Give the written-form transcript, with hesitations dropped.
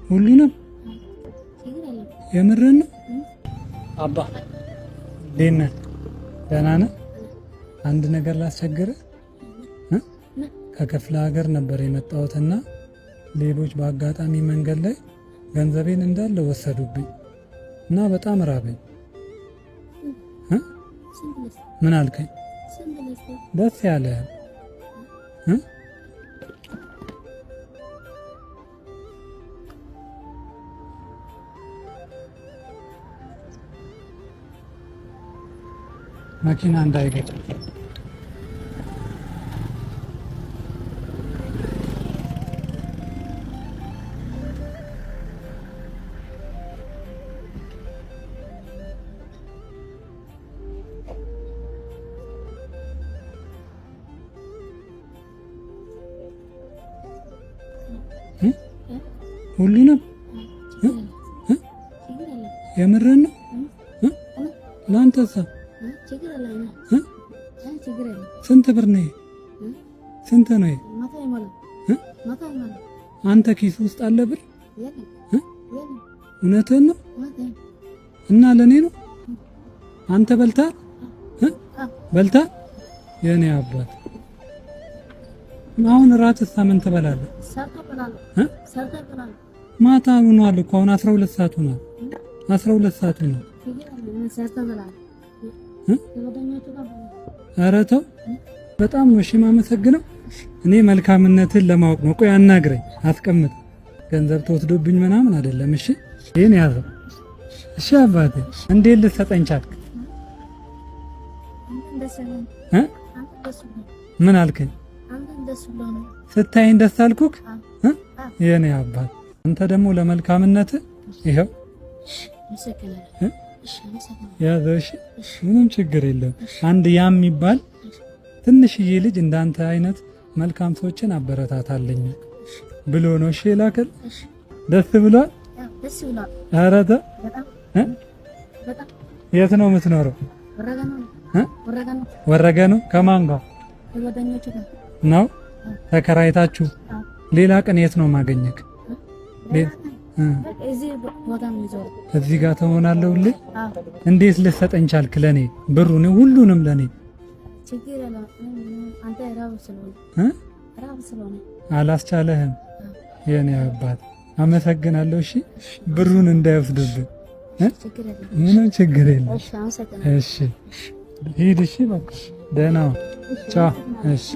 ሁሉንም የምርን ነው አባ ደህና ደህና ነህ? አንድ ነገር ላስቸግርህ ከክፍለ ሀገር ነበር የመጣሁትና ሌሎች በአጋጣሚ መንገድ ላይ ገንዘቤን እንዳለ ወሰዱብኝ እና በጣም ራበኝ። ምን አልከኝ? ደስ ያለ መኪና እንዳይገጭ ሁሉንም የምርን ነው ላንተሳ ስንት ብር ነው? ስንት ነው? አንተ ኪስ ውስጥ አለ ብር? እውነትህን ነው? እና ለኔ ነው? አንተ በልተሃል? በልተሃል? የኔ አባት አሁን እራትስ ምን ትበላለህ? ማታ ሆኗል እኮ አሁን 12 ሰዓት ሆኗል። 12 ሰዓት ሆኗል። ኧረ ተው በጣም ነው እሺ የማመሰግነው። እኔ መልካምነትን ለማወቅ ነው። ቆይ አናግረኝ፣ አትቀምጥ። ገንዘብ ተወስዶብኝ ምናምን አይደለም። እሺ ይሄን ያዘው። እሺ አባቴ እንዴት ልትሰጠኝ ቻልክ? ምን አልከኝ? ስታይኝ ደስ አልኩክ? የኔ አባት አንተ ደግሞ ለመልካምነት ይሄው ያዘው። እሺ ምንም ችግር የለም። አንድ ያም የሚባል ትንሽዬ ልጅ እንዳንተ አይነት መልካም ሰዎችን አበረታታለኝ ብሎ ነው እሺ ላከል። ደስ ብሏል? ኧረ ተው የት ነው የምትኖረው? ወረገኑ ከማን ጋር ነው ተከራይታችሁ? ሌላ ቀን የት ነው ማገኘክ? እዚህ ጋር ትሆናለህ። እንዴት ልትሰጠኝ ቻልክ? ለኔ ብሩን ሁሉንም ለኔ አላስቻለህም? የኔ አባት አመሰግናለሁ። እሺ ብሩን እንዳይወስድብህ። ምንም ችግር የለም። እሺ ሂድ። እሺ በቃ ደህና ቻው። እሺ